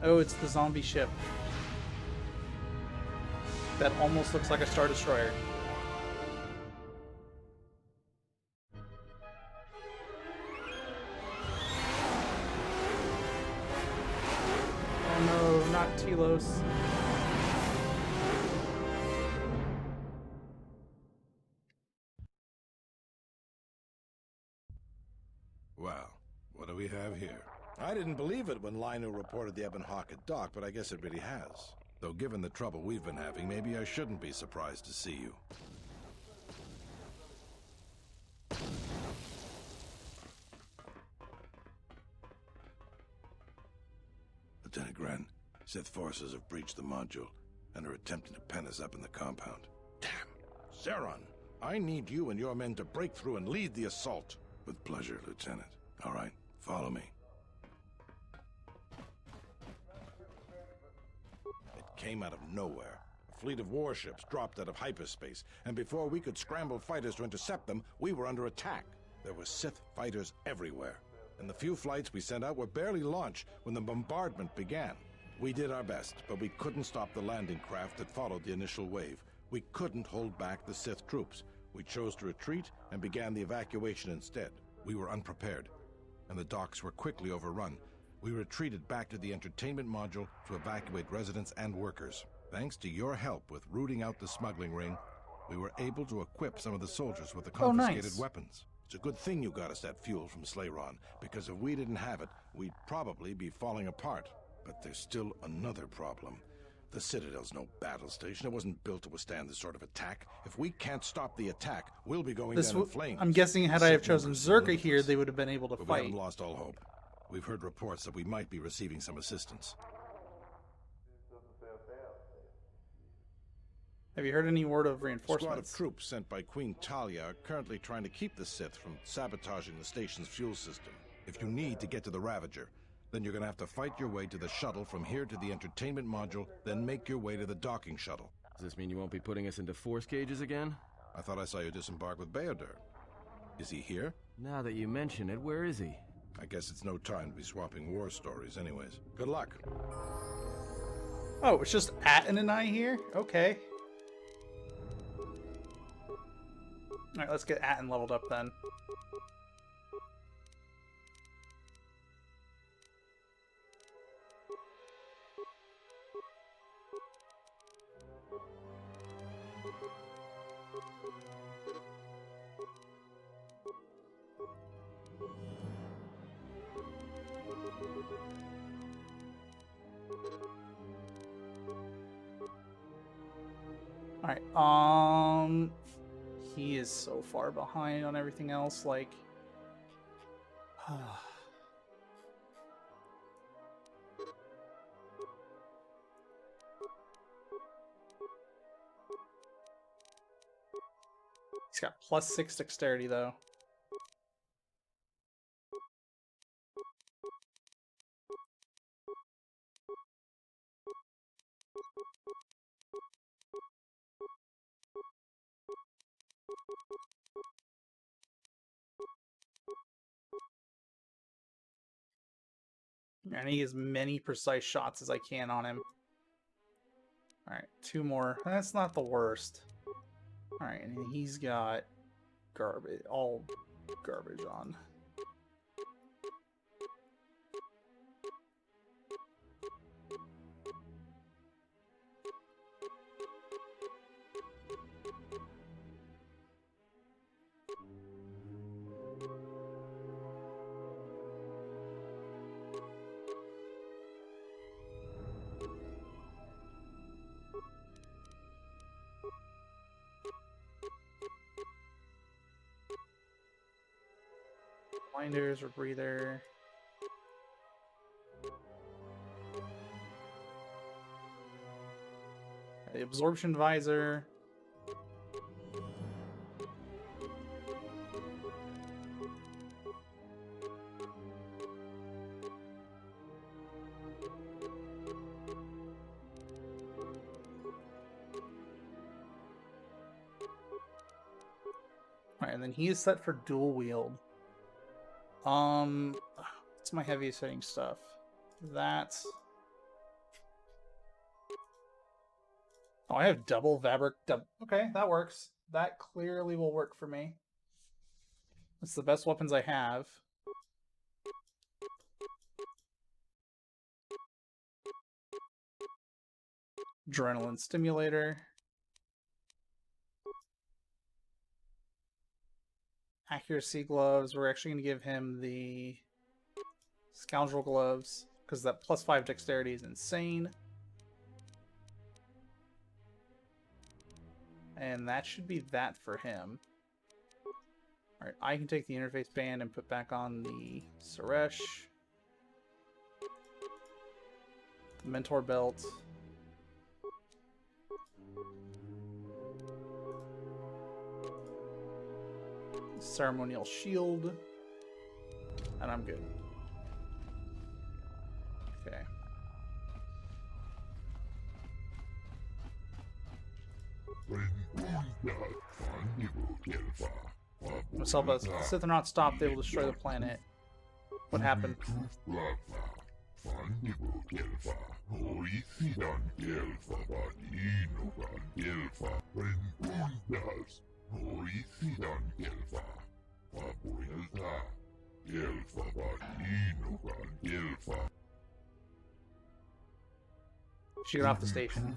Oh, it's the zombie ship. That almost looks like a Star Destroyer. Oh no, not Telos. Well, what do we have here? I didn't believe it when Lino reported the Ebonhawk at dock, but I guess it really has. Though given the trouble we've been having, maybe I shouldn't be surprised to see you. Lieutenant Gren, Sith forces have breached the module and are attempting to pen us up in the compound. Damn! Zeron, I need you and your men to break through and lead the assault. With pleasure, Lieutenant. All right, follow me. It came out of nowhere. A fleet of warships dropped out of hyperspace, and before we could scramble fighters to intercept them, we were under attack. There were Sith fighters everywhere, and the few flights we sent out were barely launched when the bombardment began. We did our best, but we couldn't stop the landing craft that followed the initial wave. We couldn't hold back the Sith troops. We chose to retreat and began the evacuation instead. We were unprepared, and the docks were quickly overrun. We retreated back to the entertainment module to evacuate residents and workers. Thanks to your help with rooting out the smuggling ring, we were able to equip some of the soldiers with the confiscated weapons. It's a good thing you got us that fuel from Slayron, because if we didn't have it, we'd probably be falling apart. But there's still another problem. The Citadel's no battle station. It wasn't built to withstand this sort of attack. If we can't stop the attack, we'll be going down in flames. I'm guessing had I have chosen Zerka here, they would have been able to but fight. We haven't lost all hope. We've heard reports that we might be receiving some assistance. Have you heard any word of A reinforcements? squad of troops sent by Queen Talia are currently trying to keep the Sith from sabotaging the station's fuel system. If you need to get to the Ravager, then you're gonna have to fight your way to the shuttle from here to the entertainment module, then make your way to the docking shuttle. Does this mean you won't be putting us into force cages again? I thought I saw you disembark with Beodur. Is he here? Now that you mention it, where is he? I guess it's no time to be swapping war stories anyways. Good luck. Oh, it's just Atton and I here? Okay. Alright, let's get Atton leveled up then. Alright, he is so far behind on everything else, like... He's got +6 dexterity, though. I need as many precise shots as I can on him. Alright, 2 more. That's not the worst. Alright, and he's got garbage, all garbage on. Blinders or breather. The absorption visor. Alright, and then he is set for dual wield. What's my heaviest hitting stuff? That's Oh, I have double fabric. Okay, that works. That clearly will work for me. It's the best weapons I have. Adrenaline stimulator. Accuracy gloves. We're actually going to give him the scoundrel gloves because that +5 dexterity is insane. And that should be that for him. Alright, I can take the interface band and put back on the Suresh. The mentor belt. Ceremonial shield. And I'm good. Okay. Let's help us. The Sith are not stopped, they will destroy the planet. What happened? She got off the station.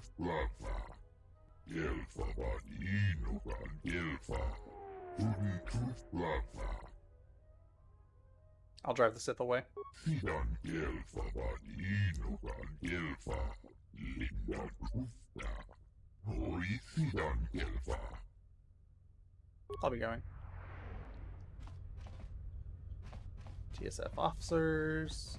I'll drive the Sith away. I'll be going. TSF officers.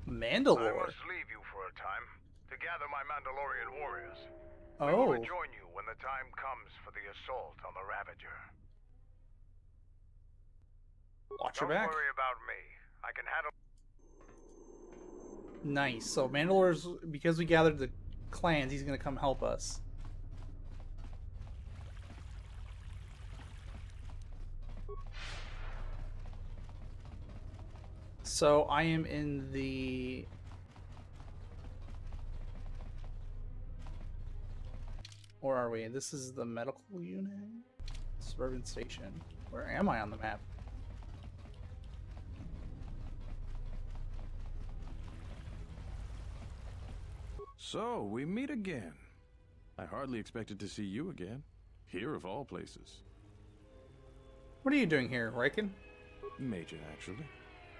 Mandalore. I must leave you for a time to gather my Mandalorian warriors. We Oh, will rejoin you when the time comes for the assault on the Ravager. watch your Don't back. worry about me. I can handle. Nice. So Mandalore's, because we gathered the clans, he's gonna come help us. So I am in the where are we? This is the medical unit? Suburban station. Where am I on the map? So, we meet again. I hardly expected to see you again. Here of all places. What are you doing here, Riken? Major, actually.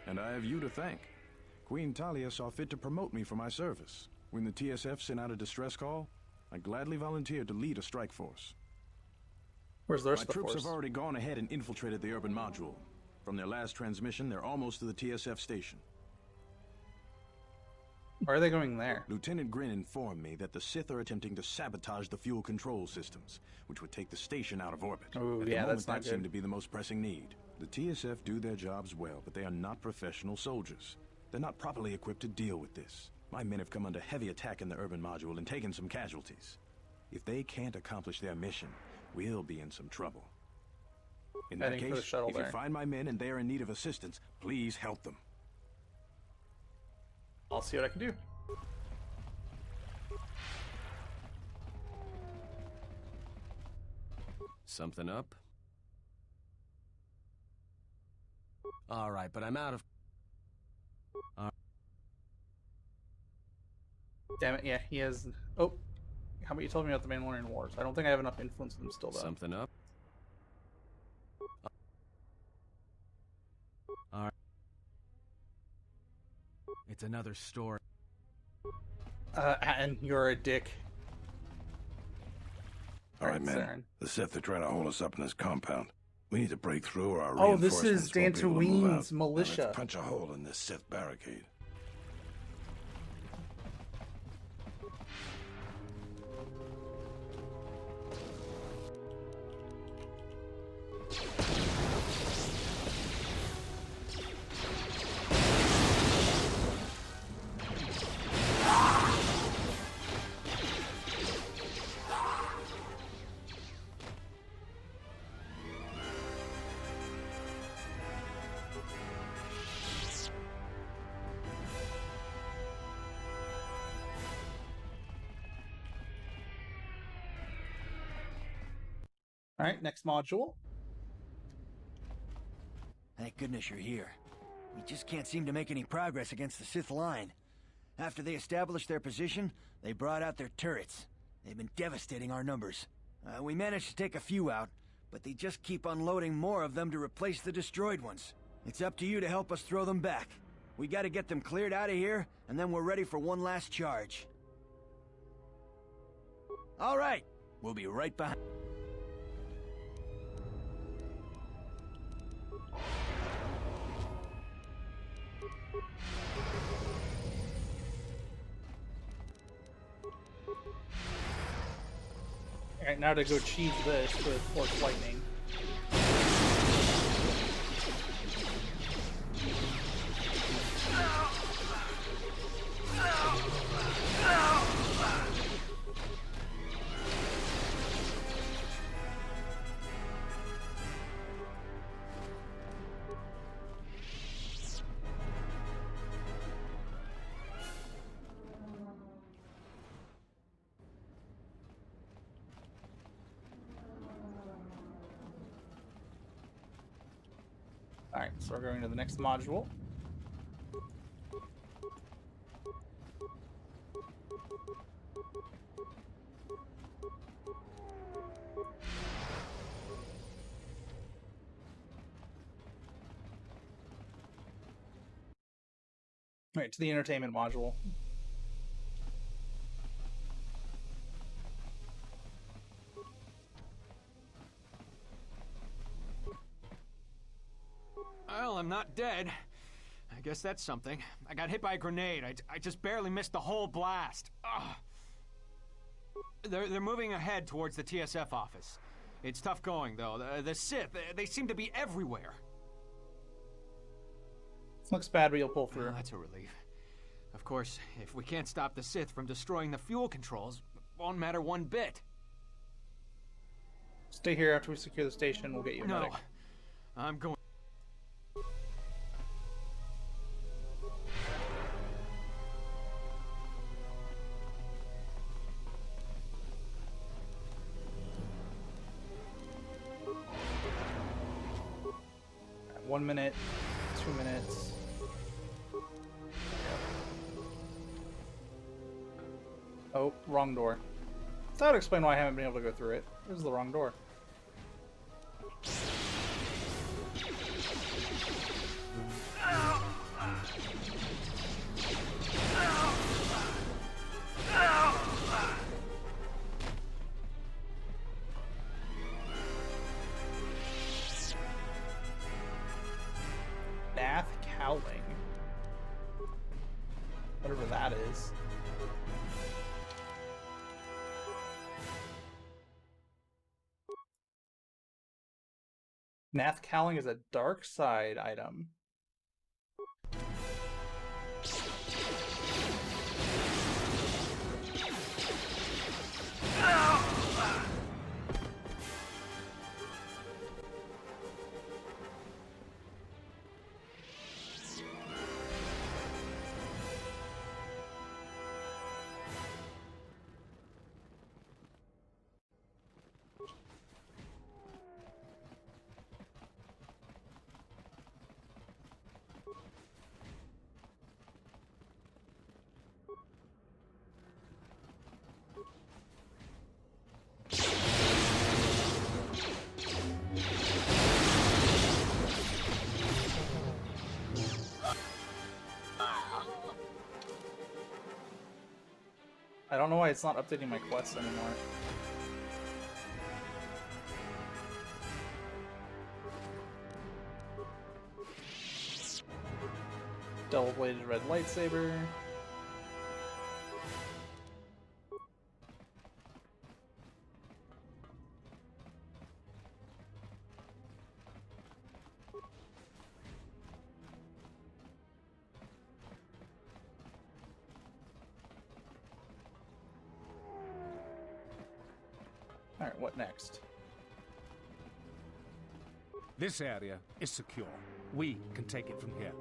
And I have you to thank. Queen Talia saw fit to promote me for my service. When the TSF sent out a distress call, I gladly volunteered to lead a strike force. Where's the rest My of the troops force? have already gone ahead and infiltrated the urban module. From their last transmission, they're almost to the TSF station. Why are they going there? Lieutenant Grin informed me that the Sith are attempting to sabotage the fuel control systems, which would take the station out of orbit. Oh, At the yeah, moment, that's not that seemed good. to be the most pressing need. The TSF do their jobs well, but they are not professional soldiers. They're not properly equipped to deal with this. My men have come under heavy attack in the urban module and taken some casualties. If they can't accomplish their mission, we'll be in some trouble. In that Heading for the case, shuttle if there. you find my men and they are in need of assistance, please help them. I'll see what I can do. Something up? All right, but I'm out of... Damn it, yeah, he has... Oh, how about you tell me about the Mandalorian Wars? I don't think I have enough influence with them still, though. Something up? All right. It's another story. And you're a dick. All right, man. Saren. The Sith are trying to hold us up in this compound. We need to break through or our Oh, this reinforcements is won't be able to move out. Dantooine's Now militia. let's punch a hole in this Sith barricade. All right, next module. Thank goodness you're here. We just can't seem to make any progress against the Sith line. After they established their position, they brought out their turrets. They've been devastating our numbers. We managed to take a few out, but they just keep unloading more of them to replace the destroyed ones. It's up to you to help us throw them back. We gotta get them cleared out of here, and then we're ready for one last charge. All right, we'll be right behind. All right, now to go cheese this with Force Lightning. Alright, so we're going to the next module. Alright, to the entertainment module. Well, I'm not dead. I guess that's something. I got hit by a grenade. I just barely missed the whole blast. Ugh. They're moving ahead towards the TSF office. It's tough going, though. The Sith, they seem to be everywhere. Looks bad, but you'll pull through. Well, that's a relief. Of course, if we can't stop the Sith from destroying the fuel controls, it won't matter one bit. Stay here after we secure the station. We'll get you a No, medic. I'm going. Alright, 1 minute, 2 minutes. Oh, wrong door. So that would explain why I haven't been able to go through it. This is the wrong door. Nath Cowling. Whatever that is. Nath Cowling is a dark side item. I don't know why it's not updating my quests anymore. Double-bladed red lightsaber. Alright, what next? This area is secure. We can take it from here.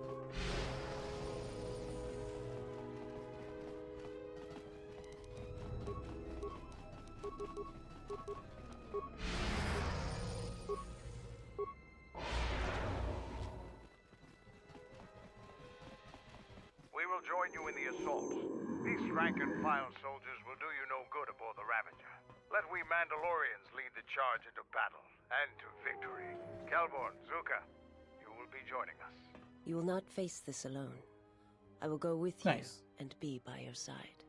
will join you in the assault. These rank-and-file soldiers will do you no good aboard the Ravager. Let we Mandalorians lead the charge into battle and to victory. Kelborn, Zuka, you will be joining us. You will not face this alone. I will go with Nice. you and be by your side.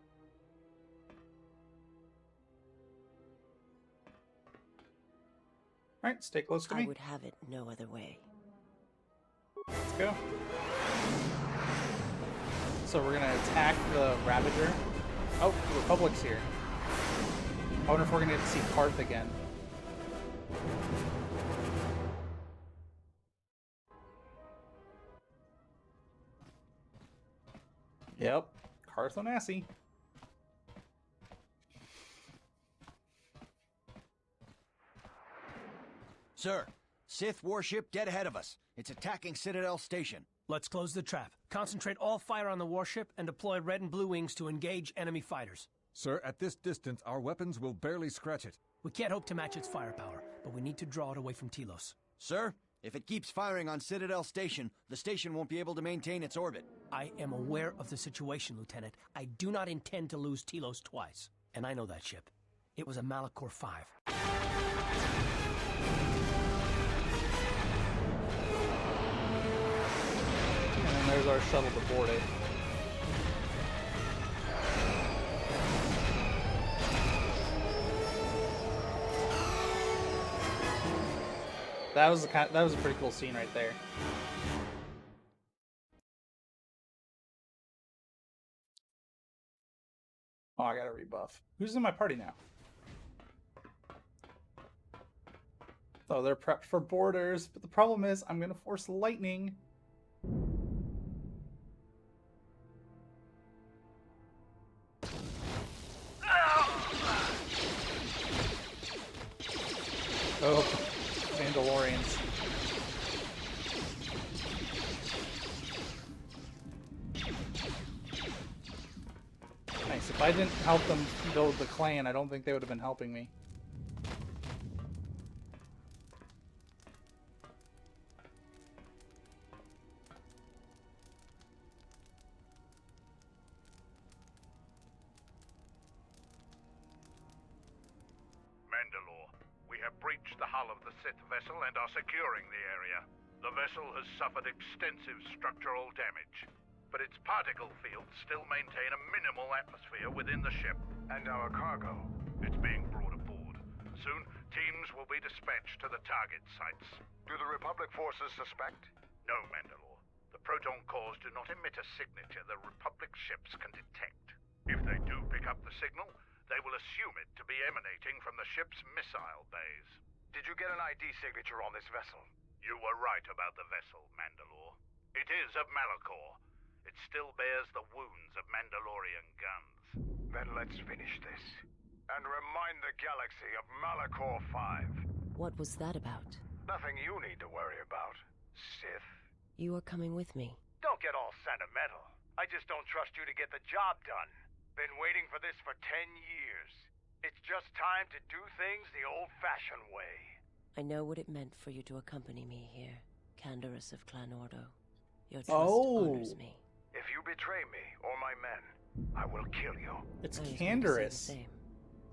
All right, stay close to I me. would have it no other way. Let's go. So we're gonna attack the Ravager. Oh, the Republic's here. I wonder if we're gonna get to see Karth again. Yep, Karth Onassi. Sir, Sith warship dead ahead of us. It's attacking Citadel Station. Let's close the trap. Concentrate all fire on the warship and deploy red and blue wings to engage enemy fighters. Sir, at this distance, our weapons will barely scratch it. We can't hope to match its firepower, but we need to draw it away from Telos. Sir, if it keeps firing on Citadel Station, the station won't be able to maintain its orbit. I am aware of the situation, Lieutenant. I do not intend to lose Telos twice. And I know that ship. It was a Malachor 5. And then there's our shuttle to board it. That was a pretty cool scene right there. Oh, I got a rebuff. Who's in my party now? Oh, they're prepped for boarders, but the problem is I'm gonna force lightning. Oh, Mandalorians. Nice. If I didn't help them build the clan, I don't think they would have been helping me. Mandalore, we have breached the hull of the Sith vessel and are securing the area. The vessel has suffered extensive structural damage, but its particle fields still maintain a minimal atmosphere within the ship. And our cargo? It's being brought aboard. Soon, teams will be dispatched to the target sites. Do the Republic forces suspect? No, Mandalore. The proton cores do not emit a signature the Republic ships can detect. If they do pick up the signal, they will assume it to be emanating from the ship's missile bays. Did you get an ID signature on this vessel? You were right about the vessel, Mandalore. It is of Malachor. It still bears the wounds of Mandalorian guns. Then let's finish this. And remind the galaxy of Malachor 5. What was that about? Nothing you need to worry about, Sith. You are coming with me. Don't get all sentimental. I just don't trust you to get the job done. Been waiting for this for 10 years. It's just time to do things the old-fashioned way. I know what it meant for you to accompany me here, Canderous of Clan Ordo. Your trust honors me. If you betray me or my men, I will kill you. It's I was going to say the Canderous. same.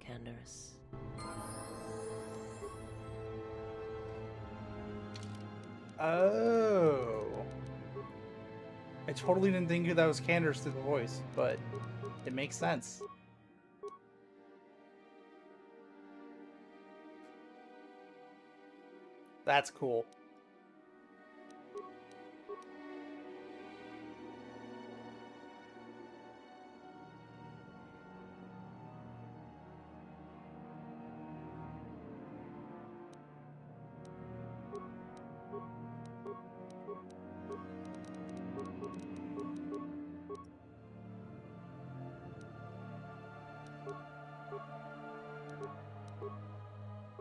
Canderous. Oh. I totally didn't think that was Canderous through the voice, but it makes sense. That's cool.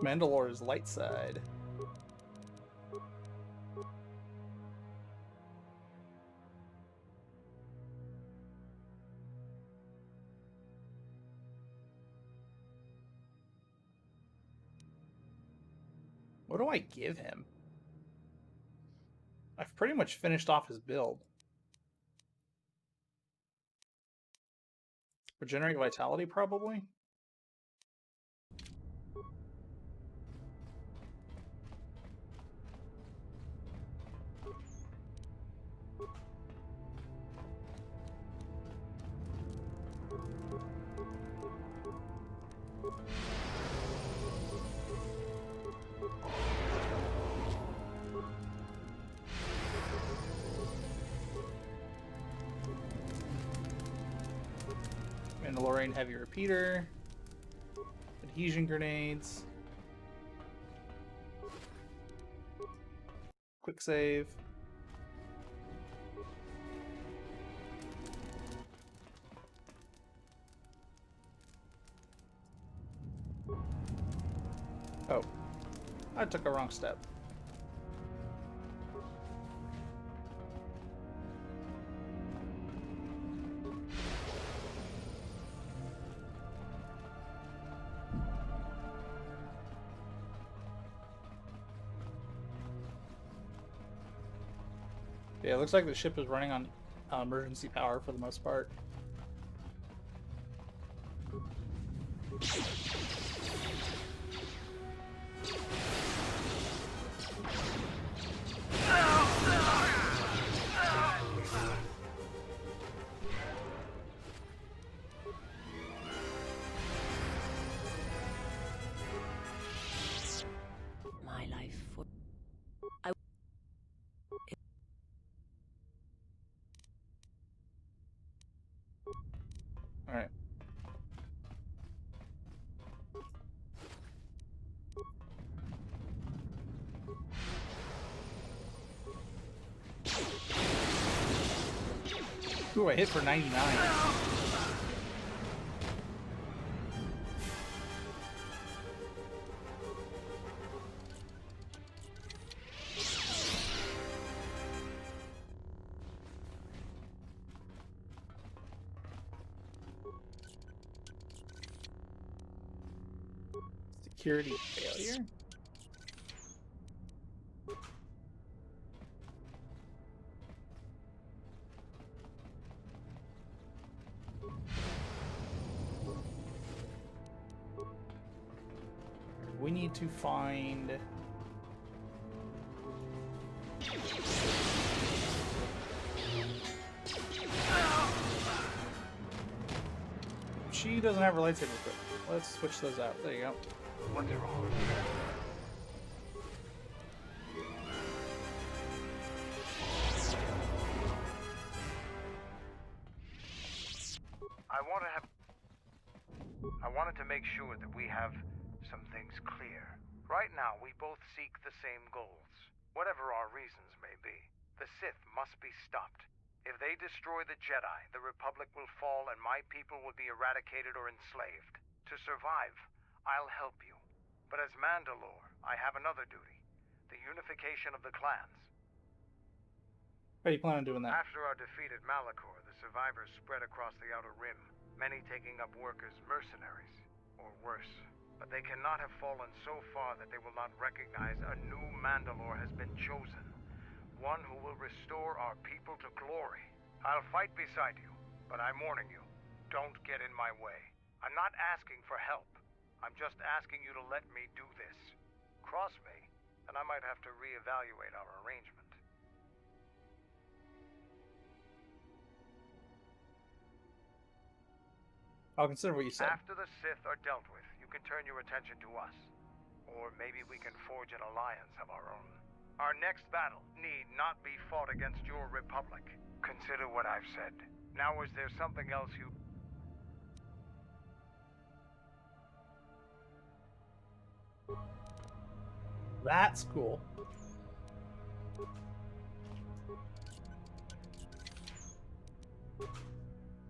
Mandalore's light side. What do I give him? I've pretty much finished off his build. Regenerate vitality, probably. Mandalorian heavy repeater. Adhesion grenades. Quick save. Oh, I took a wrong step. Yeah, it looks like the ship is running on emergency power for the most part. My life for... All right. Ooh, I hit for 99. Security failure? We need to find... She doesn't have her lightsaber equipped. Let's switch those out. There you go. What's wrong? I wanted to make sure that we have some things clear. Right now, we both seek the same goals, whatever our reasons may be. The Sith must be stopped. If they destroy the Jedi, the Republic will fall and my people will be eradicated or enslaved. To survive, I'll help you. But as Mandalore, I have another duty. The unification of the clans. How do you plan on doing that? After our defeat at Malachor, the survivors spread across the Outer Rim, many taking up work as mercenaries, or worse. But they cannot have fallen so far that they will not recognize a new Mandalore has been chosen. One who will restore our people to glory. I'll fight beside you, but I'm warning you, don't get in my way. I'm not asking for help. I'm just asking you to let me do this. Cross me, and I might have to reevaluate our arrangement. I'll consider what you said. After the Sith are dealt with, you can turn your attention to us. Or maybe we can forge an alliance of our own. Our next battle need not be fought against your Republic. Consider what I've said. Now, is there something else you... That's cool.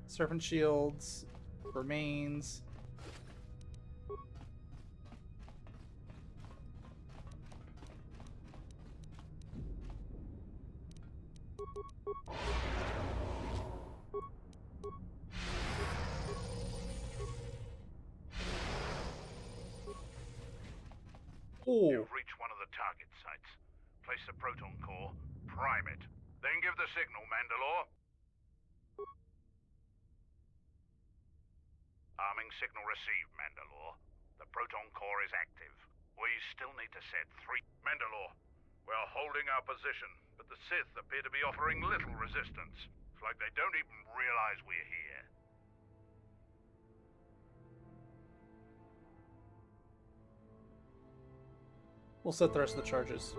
Serpent shields, remains. Oh. You've reached one of the target sites. Place the proton core, prime it, then give the signal, Mandalore. Arming signal received, Mandalore. The proton core is active. We still need to set 3... Mandalore, we're holding our position, but the Sith appear to be offering little resistance. It's like they don't even realize we're here. We'll set the rest of the charges.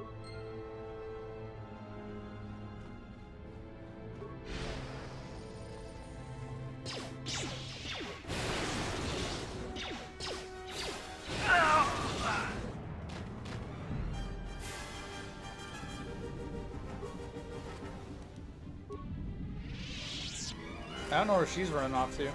I don't know where she's running off to.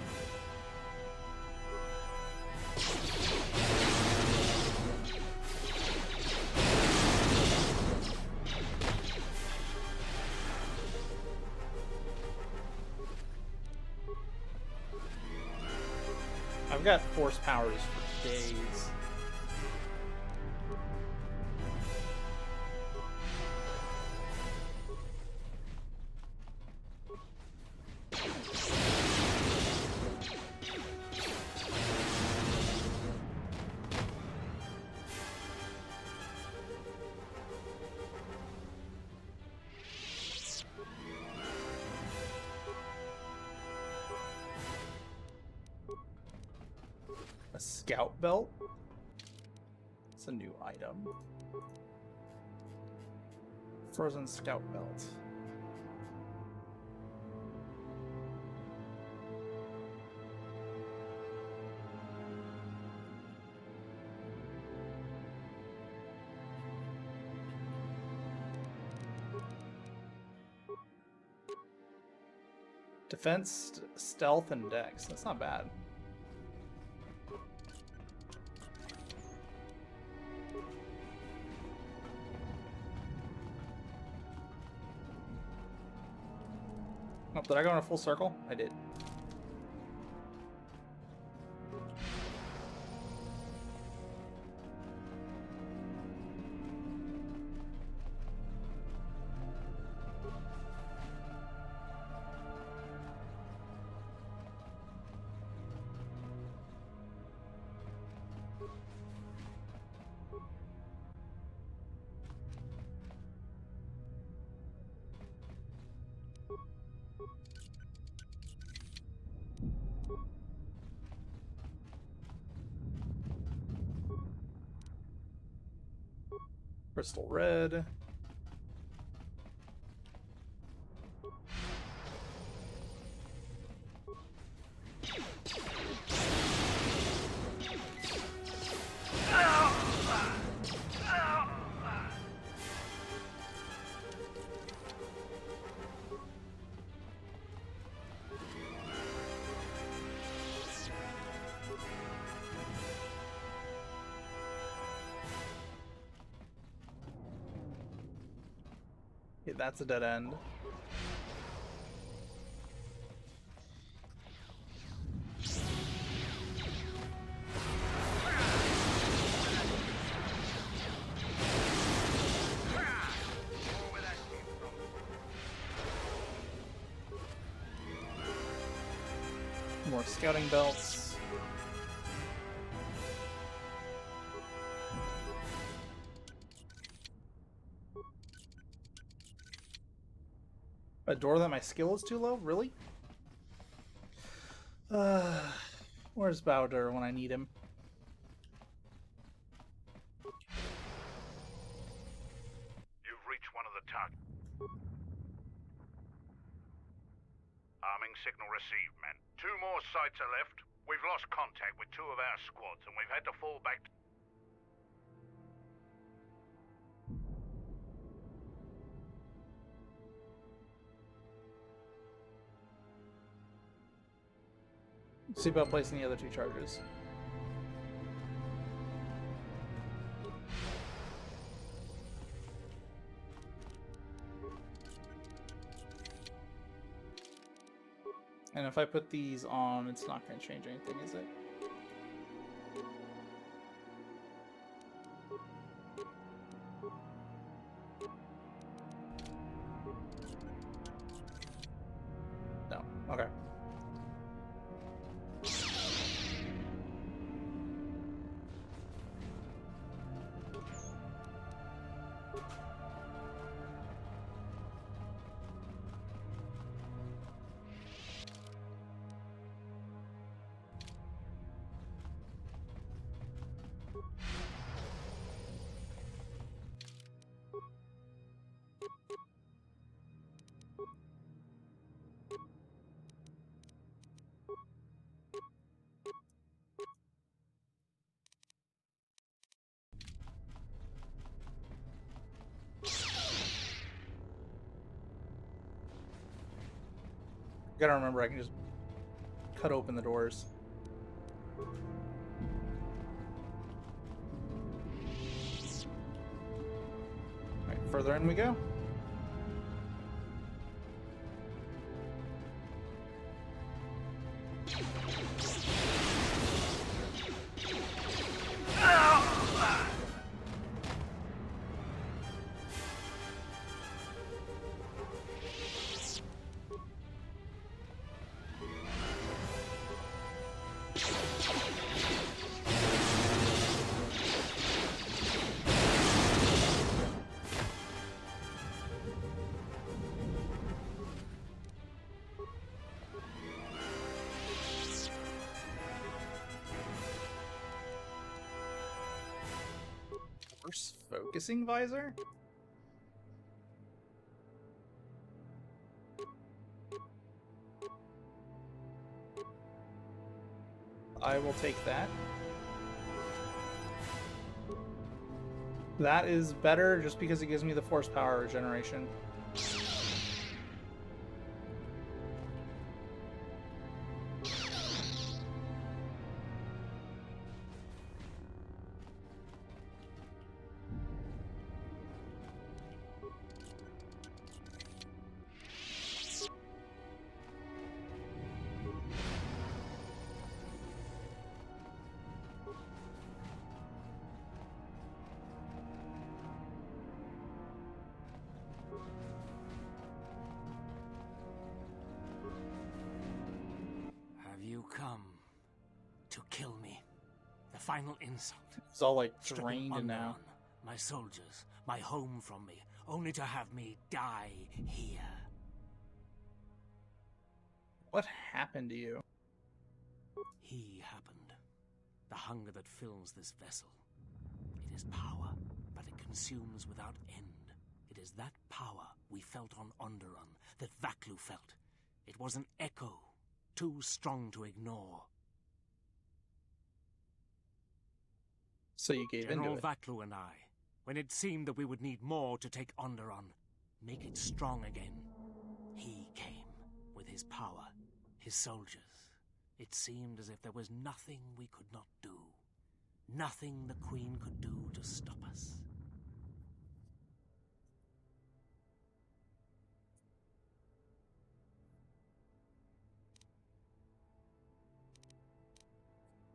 I've got force powers for days. A scout belt? It's a new item. Frozen scout belt. Defense, stealth, and dex. That's not bad. Oh, did I go in a full circle? I did. Crystal red. Yeah, that's a dead end. More scouting belts. A door that my skill is too low? Really? Where's Bowder when I need him? You've reached one of the targets. Arming signal received, man. 2 more sites are left. We've lost contact with 2 of our squads, and we've had to fall back. See about placing the other 2 charges. And if I put these on, it's not going to change anything, is it? No. Okay. Gotta remember I can just cut open the doors. Alright, further in we go. Force focusing visor? I will take that. That is better just because it gives me the force power regeneration. Come to kill me. The final insult. It's all like Stripping drained Onderon, now. My soldiers, my home from me, only to have me die here. What happened to you? He happened. The hunger that fills this vessel. It is power, but it consumes without end. It is that power we felt on Onderon that Vaklu felt. It was an echo, too strong to ignore. So you gave General into it. Vaklu and I, when it seemed that we would need more to take Onderon, make it strong again, he came with his power, his soldiers. It seemed as if there was nothing we could not do, nothing the Queen could do to stop us.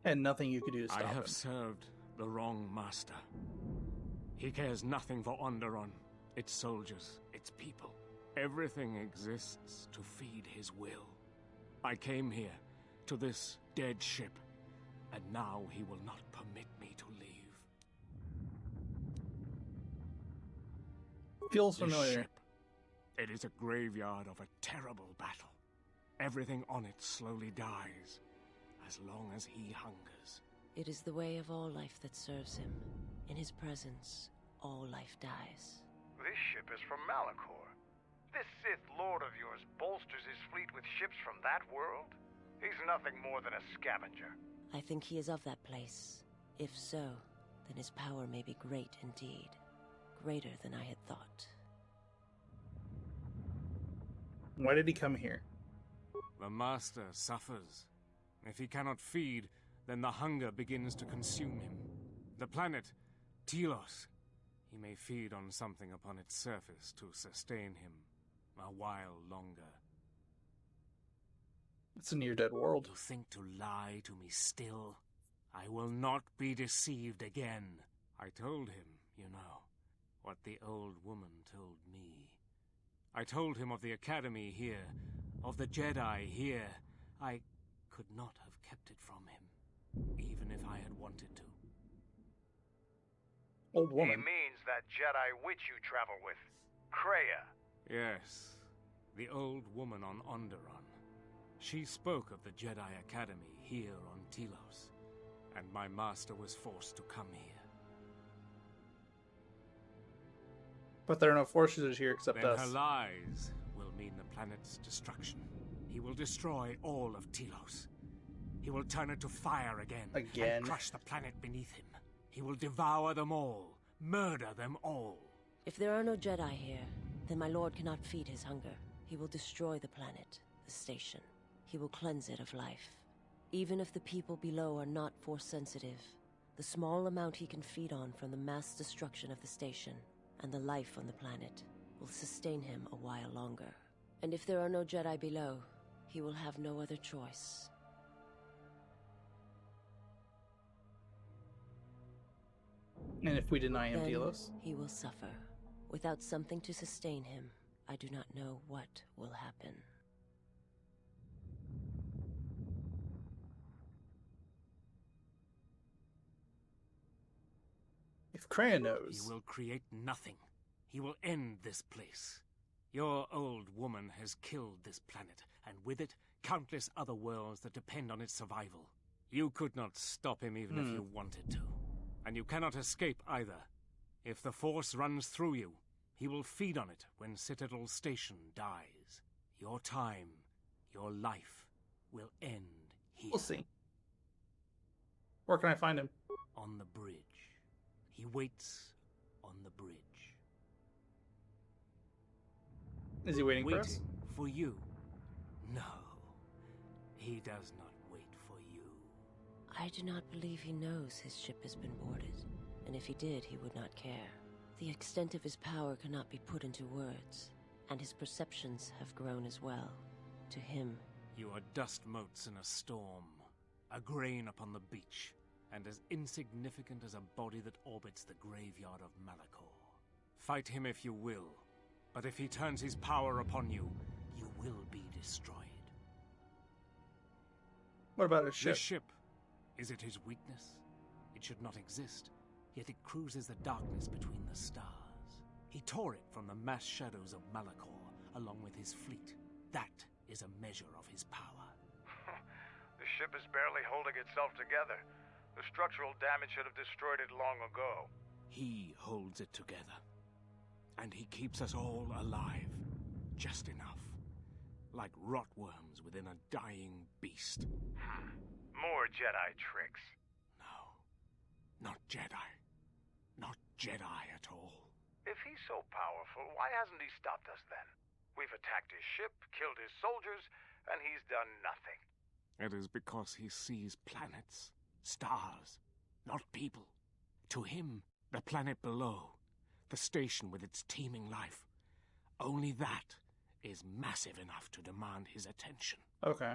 And nothing you could do to stop I have him. served the wrong master. He cares nothing for Onderon, its soldiers, its people. Everything exists to feed his will. I came here, to this dead ship, and now he will not permit me to leave. Feels This familiar. ship, it is a graveyard of a terrible battle. Everything on it slowly dies, as long as he hungers. It is the way of all life that serves him. In his presence, all life dies. This ship is from Malachor. This Sith Lord of yours bolsters his fleet with ships from that world? He's nothing more than a scavenger. I think he is of that place. If so, then his power may be great indeed. Greater than I had thought. Why did he come here? The master suffers. If he cannot feed, then the hunger begins to consume him. The planet, Telos, he may feed on something upon its surface to sustain him a while longer. It's a near-dead world. You think to lie to me still? I will not be deceived again. I told him, you know, what the old woman told me. I told him of the Academy here, of the Jedi here. I could not have kept it from him, even if I had wanted to. Old He woman. means that Jedi witch you travel with, Kreia. Yes, the old woman on Onderon. She spoke of the Jedi Academy here on Telos, and my master was forced to come here. But there are no force users here except Then us. her lies will mean the planet's destruction. He will destroy all of Telos. He will turn it to fire again. Again? And crush the planet beneath him. He will devour them all. Murder them all. If there are no Jedi here, then my lord cannot feed his hunger. He will destroy the planet. the station. He will cleanse it of life. Even if the people below are not Force-sensitive, the small amount he can feed on from the mass destruction of the station and the life on the planet will sustain him a while longer. And if there are no Jedi below, he will have no other choice. And if we deny him Then Telos? he will suffer. Without something to sustain him, I do not know what will happen. If Kreia He knows. will create nothing. He will end this place. Your old woman has killed this planet, and with it, countless other worlds that depend on its survival. You could not stop him even if you wanted to. And you cannot escape either. If the Force runs through you, he will feed on it when Citadel Station dies. Your time, your life, will end here. We'll see. Where can I find him? On the bridge. He waits on the bridge. Is he waiting for us? Waiting for you. No, he does not wait for you. I do not believe he knows his ship has been boarded, and if he did, he would not care. The extent of his power cannot be put into words, and his perceptions have grown as well. To him, You are dust motes in a storm, a grain upon the beach, and as insignificant as a body that orbits the graveyard of Malachor. Fight him if you will, but if he turns his power upon you, you will be destroyed. What about his ship? This ship, is it his weakness? It should not exist, yet it cruises the darkness between the stars. He tore it from the mass shadows of Malachor, along with his fleet. That is a measure of his power. The ship is barely holding itself together. The structural damage should have destroyed it long ago. He holds it together. And he keeps us all alive. Just enough. Like rotworms within a dying beast. More Jedi tricks. No. Not Jedi. Not Jedi at all. If he's so powerful, why hasn't he stopped us then? We've attacked his ship, killed his soldiers, and he's done nothing. It is because he sees planets, stars, not people. To him, the planet below, the station with its teeming life, only that is massive enough to demand his attention. Okay.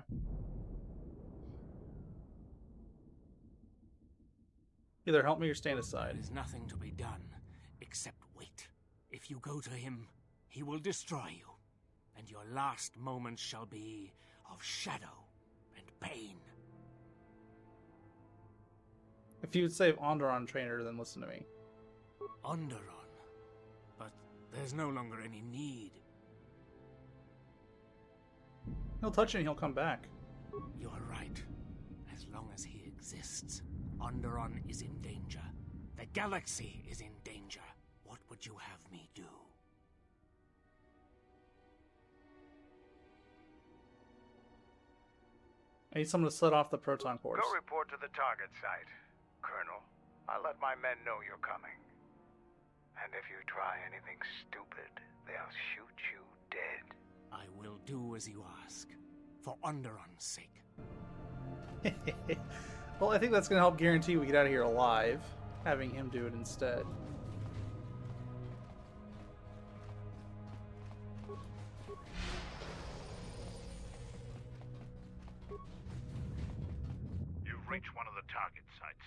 Either help me or stand aside. There is nothing to be done except wait. If you go to him, he will destroy you, and your last moments shall be of shadow and pain. If you would save Onderon Trainer, then listen to me. Onderon. But there's no longer any need. He'll touch it and he'll come back. You're right. As long as he exists, Onderon is in danger. The galaxy is in danger. What would you have me do? I need someone to set off the proton cores. Go report to the target site. Colonel, I'll let my men know you're coming. And if you try anything stupid, they'll shoot you dead. I will do as you ask, for Onderon's sake. Well, I think that's going to help guarantee we get out of here alive, having him do it instead. You've reached one of the target sites.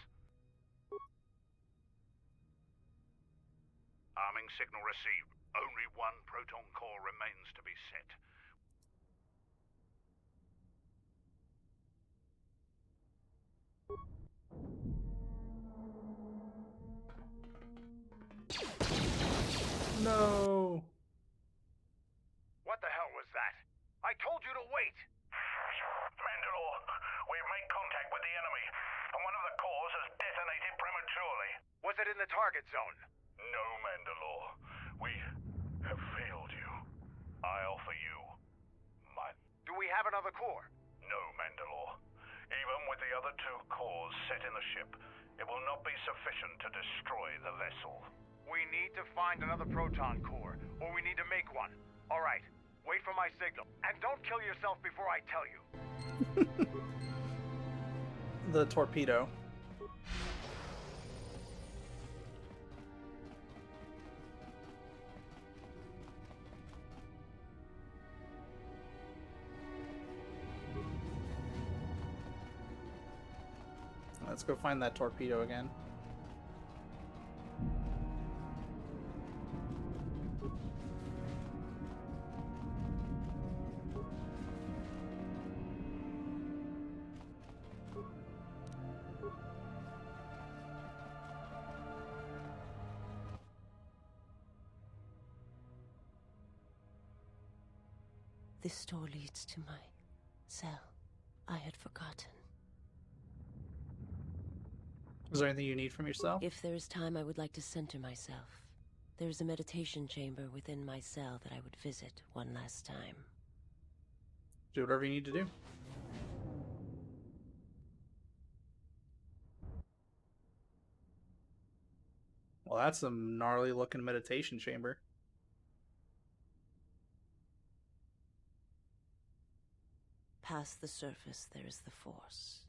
Arming signal received. Only one proton core remains to be set. No! What the hell was that? I told you to wait! Mandalore, we've made contact with the enemy, and one of the cores has detonated prematurely. Was it in the target zone? No, Mandalore. We have failed you. I offer you my... Do we have another core? No, Mandalore. Even with the other two cores set in the ship, it will not be sufficient to destroy the vessel. We need to find another proton core, or we need to make one. All right, Wait for my signal, and don't kill yourself before I tell you. The torpedo. Let's go find that torpedo again. This door leads to my cell. I had forgotten. Is there anything you need from yourself? If there is time, I would like to center myself. There is a meditation chamber within my cell that I would visit one last time. Do whatever you need to do. Well, that's a gnarly looking meditation chamber. Past the surface, there is the Force.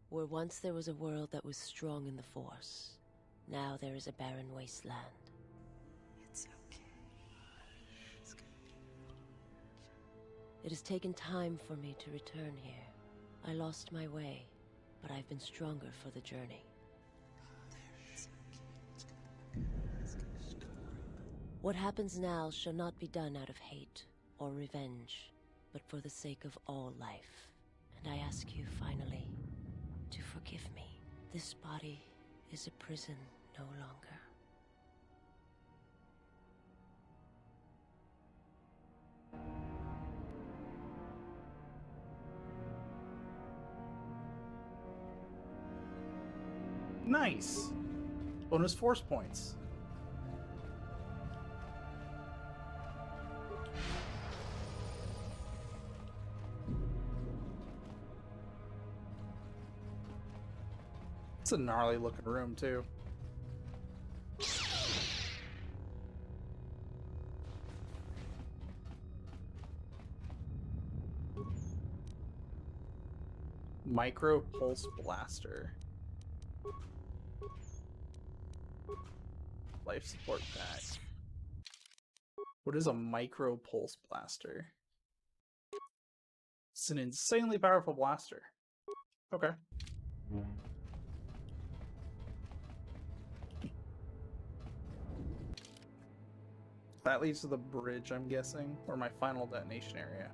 Where once there was a world that was strong in the Force, now there is a barren wasteland. It's okay. It has taken time for me to return here. I lost my way, but I've been stronger for the journey. What happens now shall not be done out of hate or revenge, but for the sake of all life. And I ask you, finally, to forgive me. This body is a prison no longer. Nice! Bonus Force points. It's a gnarly looking room, too. Micro Pulse Blaster. Life support pack. What is a Micro Pulse Blaster? It's an insanely powerful blaster. Okay. That leads to the bridge, I'm guessing, or my final detonation area.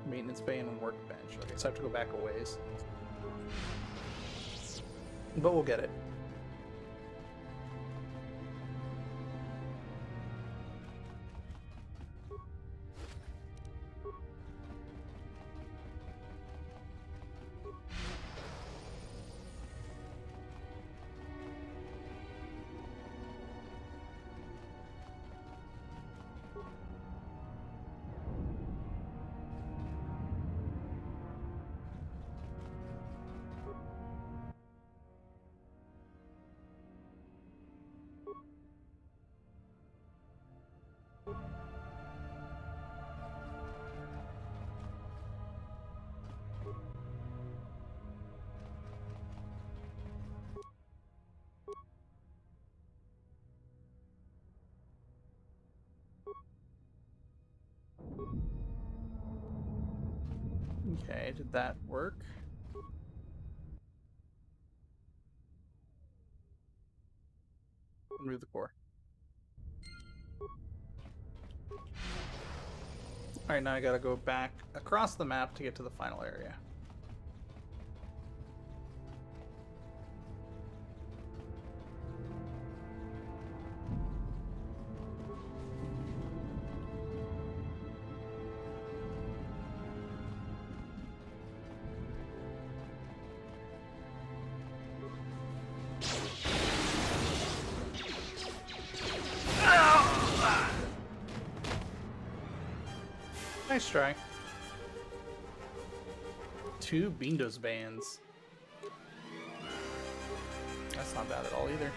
Maintenance bay and workbench. Okay, so I have to go back a ways. But we'll get it. Okay, did that work? Remove the core. Alright, now I gotta go back across the map to get to the final area. Nice try. 2 Bindos bands. That's not bad at all either.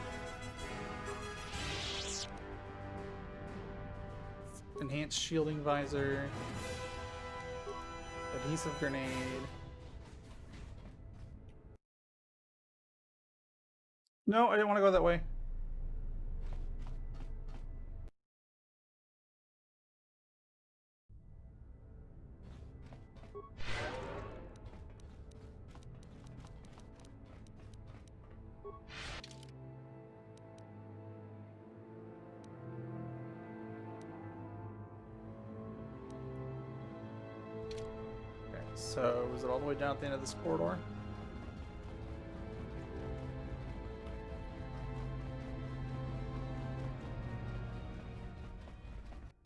Enhanced shielding visor. Adhesive grenade. No, I didn't want to go that way. So, was it all the way down at the end of this corridor?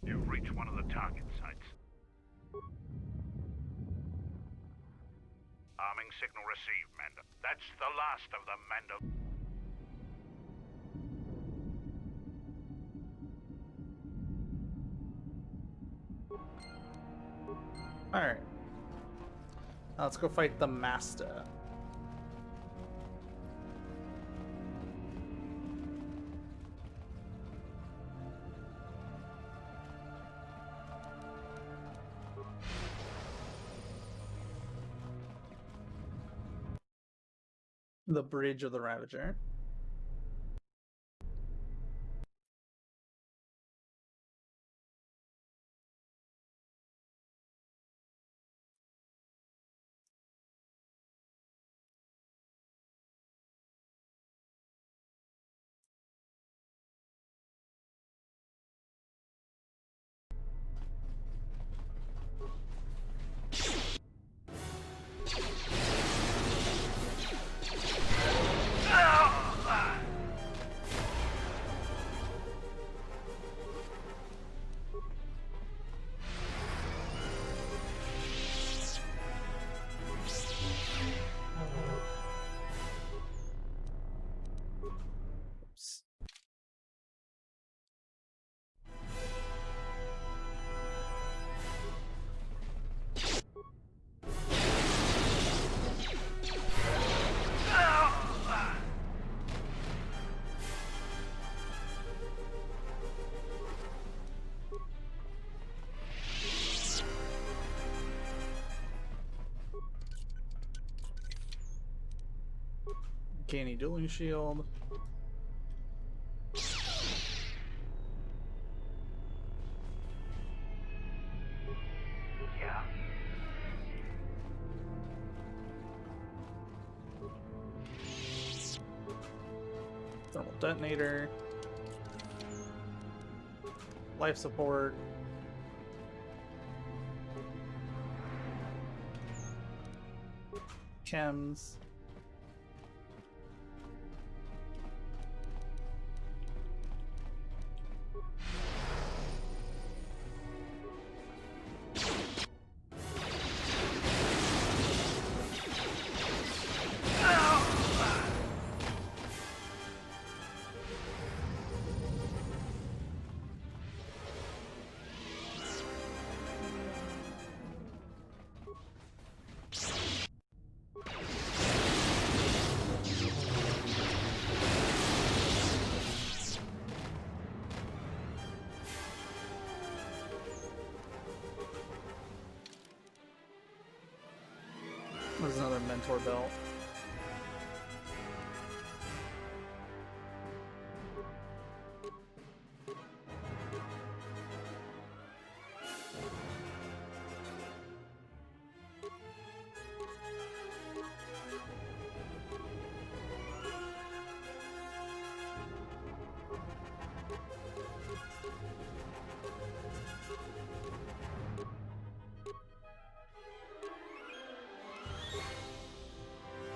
You've reached one of the target sites. Arming signal received, Mando. That's the last of them, Mando. Alright. Now let's go fight the Master. The Bridge of the Ravager. Canny dueling shield. Yeah. Thermal detonator. Life support. Chems. There's another mentor belt.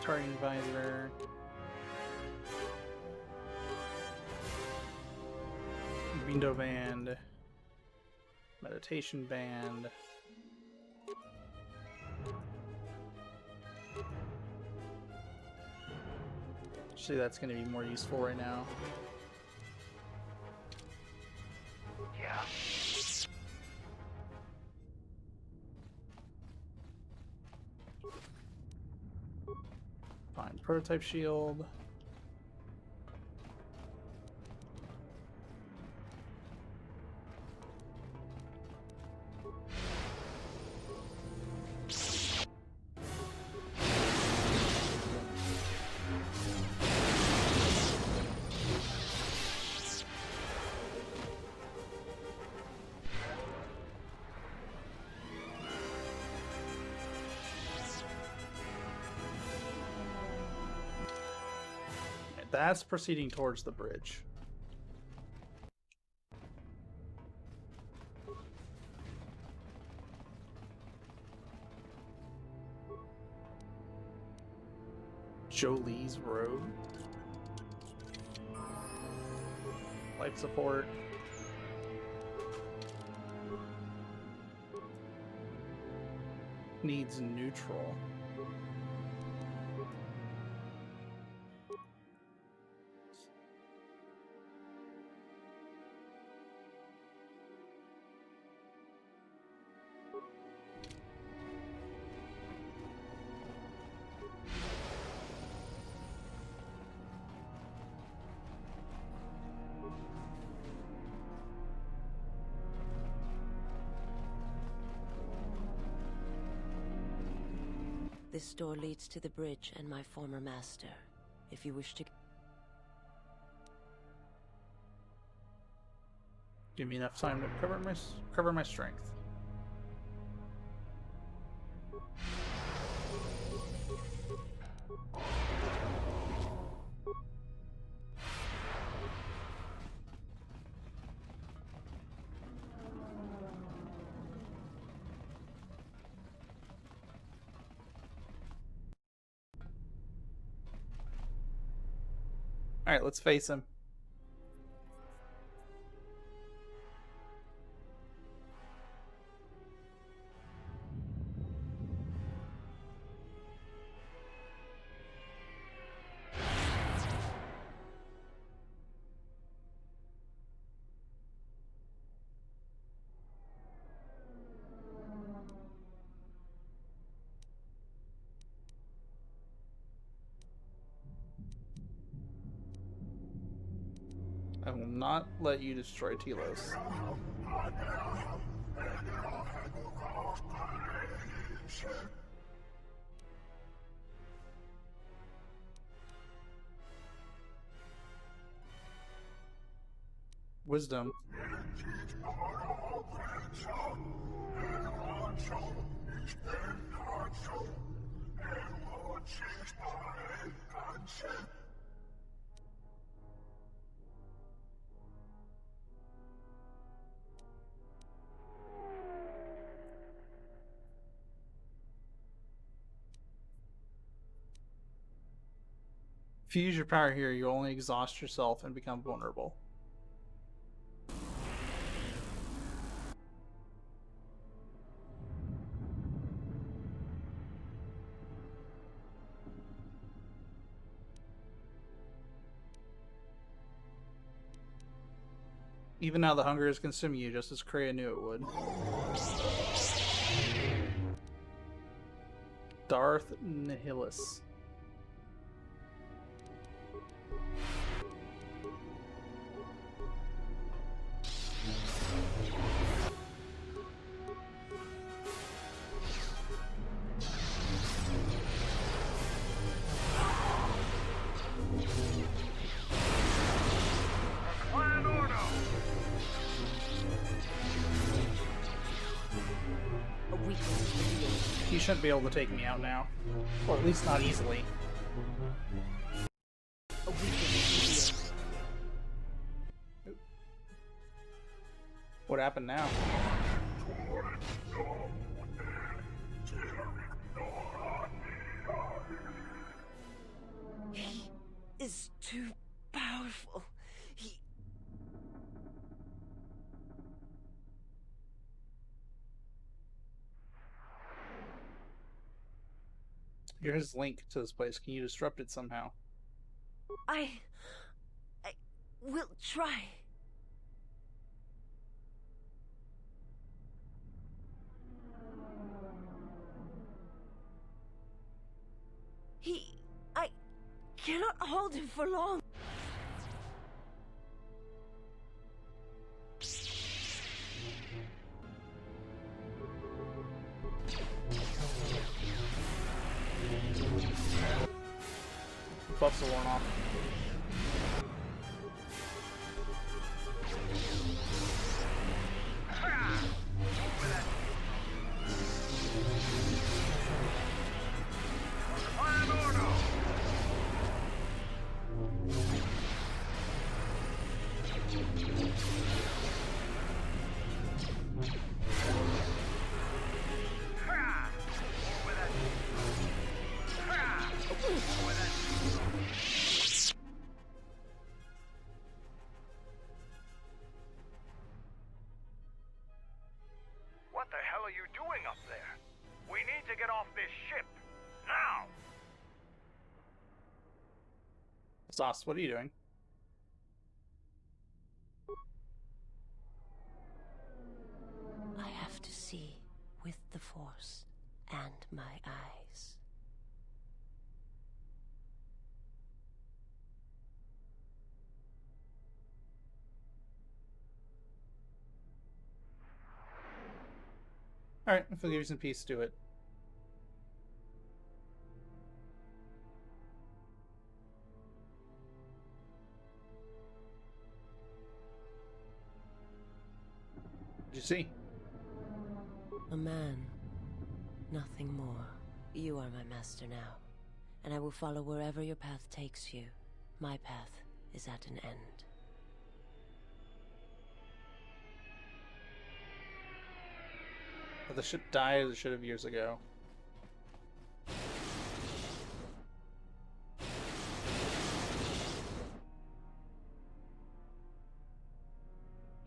Targeting visor. Window band. Meditation band. Actually, that's going to be more useful right now. Yeah. prototype shield. That's proceeding towards the bridge. Jolie's Road. Life support. Needs neutral. This door leads to the bridge and my former master. If you wish to... Give me enough time to cover my strength. All right, let's face him. I will not let you destroy Telos. Wisdom. If you use your power here, you only exhaust yourself and become vulnerable. Even now, the hunger is consuming you, just as Kreia knew it would. Darth Nihilus. He shouldn't be able to take me out now. Or at least not easily. What happened now? He is too powerful. Here's his link to this place. Can you disrupt it somehow? I will try. hold him for long. Buffs are worn off. What the hell are you doing up there? We need to get off this ship. Now! Sauce, what are you doing? I have to see with the Force and my eyes. Alright, if I'll give you some peace, do it. What'd you see? A man, nothing more. You are my master now, and I will follow wherever your path takes you. My path is at an end. Did the ship die or the ship of years ago?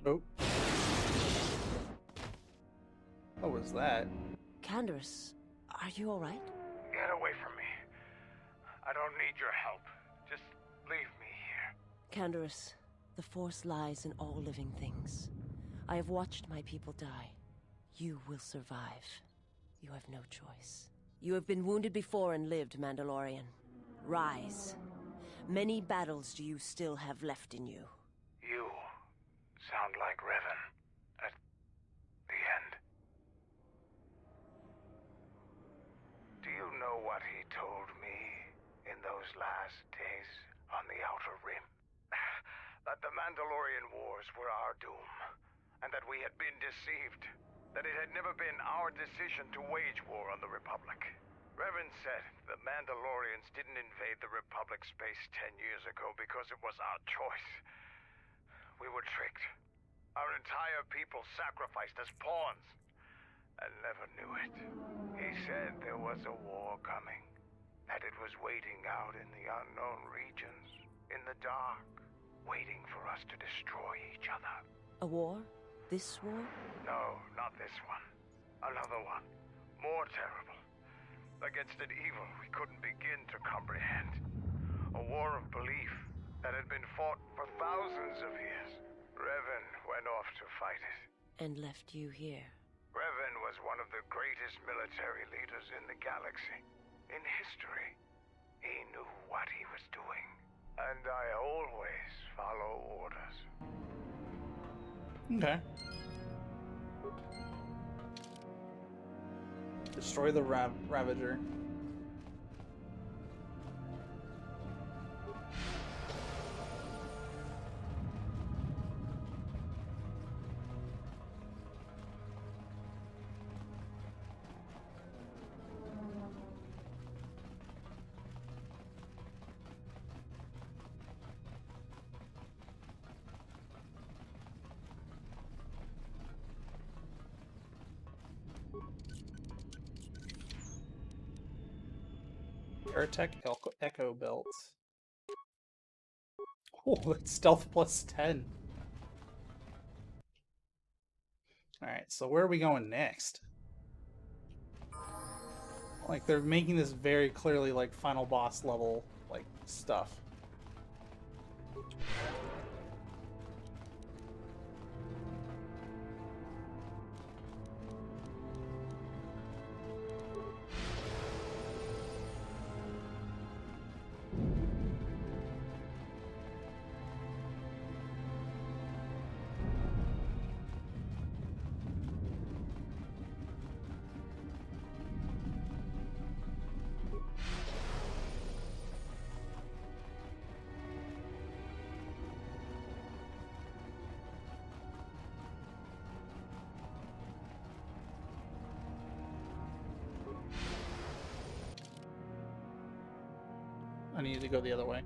Oh. What was that? Candace, are you all right? Get away from me. I don't need your help. Just leave me here. Candace, the Force lies in all living things. I have watched my people die. You will survive. You have no choice. You have been wounded before and lived, Mandalorian. Rise. Many battles do you still have left in you. You sound like Revan at the end. Do you know what he told me in those last days on the Outer Rim? That the Mandalorian Wars were our doom, and that we had been deceived. That it had never been our decision to wage war on the Republic. Revan said the Mandalorians didn't invade the Republic space 10 years ago because it was our choice. We were tricked. Our entire people sacrificed as pawns, and never knew it. He said there was a war coming, that it was waiting out in the unknown regions, in the dark, waiting for us to destroy each other. A war? This war? No, not this one. Another one. More terrible. Against an evil we couldn't begin to comprehend. A war of belief that had been fought for thousands of years. Revan went off to fight it. And left you here. Revan was one of the greatest military leaders in the galaxy. In history. He knew what he was doing. And I always follow orders. Okay. Destroy the Ravager. Airtech Echo Belt. Oh, it's stealth plus 10. Alright, so where are we going next? Like, they're making this very clearly, like, final boss level, like, stuff. I need to go the other way.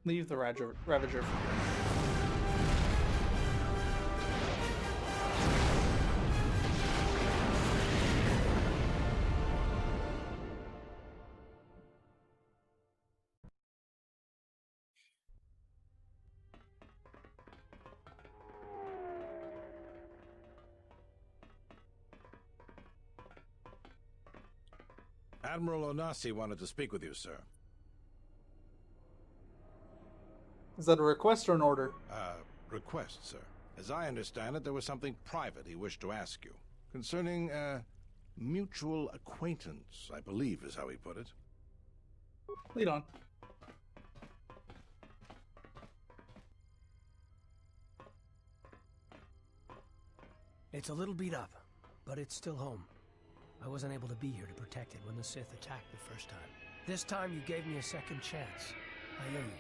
Leave the Ravager for here. Admiral Onasi wanted to speak with you, sir. Is that a request or an order? Request, sir. As I understand it, there was something private he wished to ask you. Concerning, mutual acquaintance, I believe is how he put it. Lead on. It's a little beat up, but it's still home. I wasn't able to be here to protect it when the Sith attacked the first time. This time you gave me a second chance. I owe you.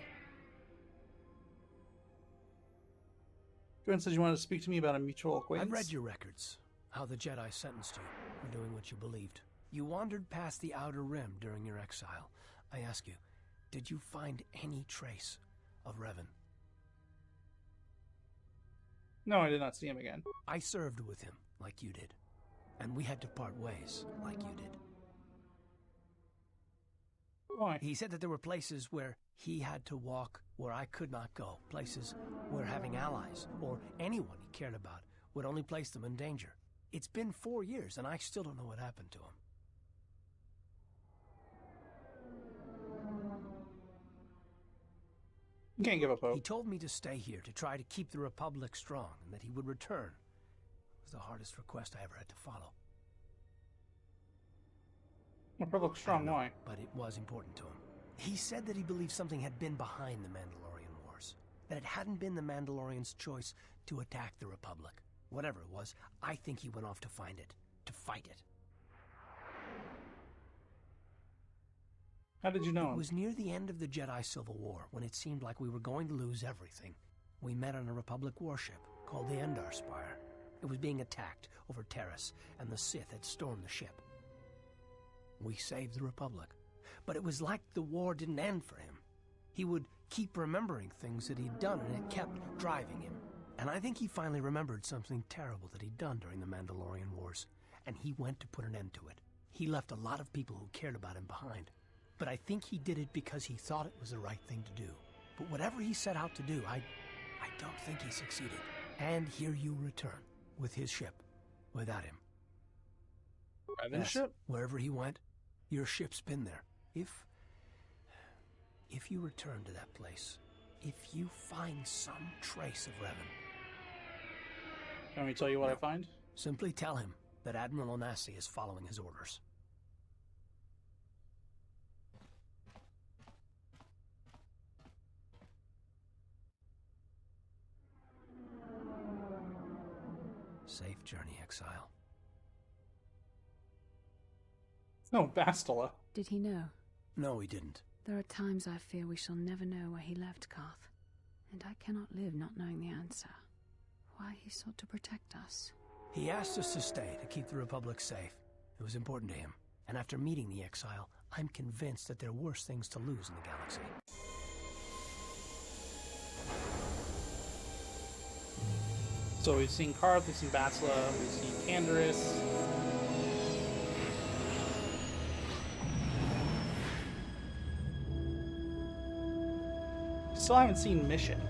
Gwen says you wanted to speak to me about a mutual acquaintance. I've read your records. How the Jedi sentenced you for doing what you believed. You wandered past the Outer Rim during your exile. I ask you, did you find any trace of Revan? No, I did not see him again. I served with him, like you did. And we had to part ways, like you did. Why? He said that there were places where he had to walk where I could not go. Places where having allies, or anyone he cared about, would only place them in danger. It's been 4 years, and I still don't know what happened to him. You can't give up hope. He told me to stay here, to try to keep the Republic strong, and that he would return. It was the hardest request I ever had to follow. Republic strong, why? But it was important to him. He said that he believed something had been behind the Mandalorian Wars. That it hadn't been the Mandalorians' choice to attack the Republic. Whatever it was, I think he went off to find it. To fight it. How did you know him? It was near the end of the Jedi Civil War, when it seemed like we were going to lose everything. We met on a Republic warship called the Endar Spire. It was being attacked over Telos, and the Sith had stormed the ship. We saved the Republic. But it was like the war didn't end for him. He would keep remembering things that he'd done, and it kept driving him. And I think he finally remembered something terrible that he'd done during the Mandalorian Wars, and he went to put an end to it. He left a lot of people who cared about him behind. But I think he did it because he thought it was the right thing to do. But whatever he set out to do, I don't think he succeeded. And here you return, with his ship, without him. Revan's ship? Wherever he went, your ship's been there. If you return to that place, if you find some trace of Revan... Can we tell you what I find? Simply tell him that Admiral Onasi is following his orders. Safe journey, Exile. No, Bastila. Did he know? No, he didn't. There are times I fear we shall never know where he left Karth, and I cannot live not knowing the answer. Why he sought to protect us. He asked us to stay to keep the Republic safe. It was important to him. And after meeting the Exile, I'm convinced that there are worse things to lose in the galaxy. So we've seen Karth, we've seen Bastila, we've seen Canderous. Still haven't seen Mission.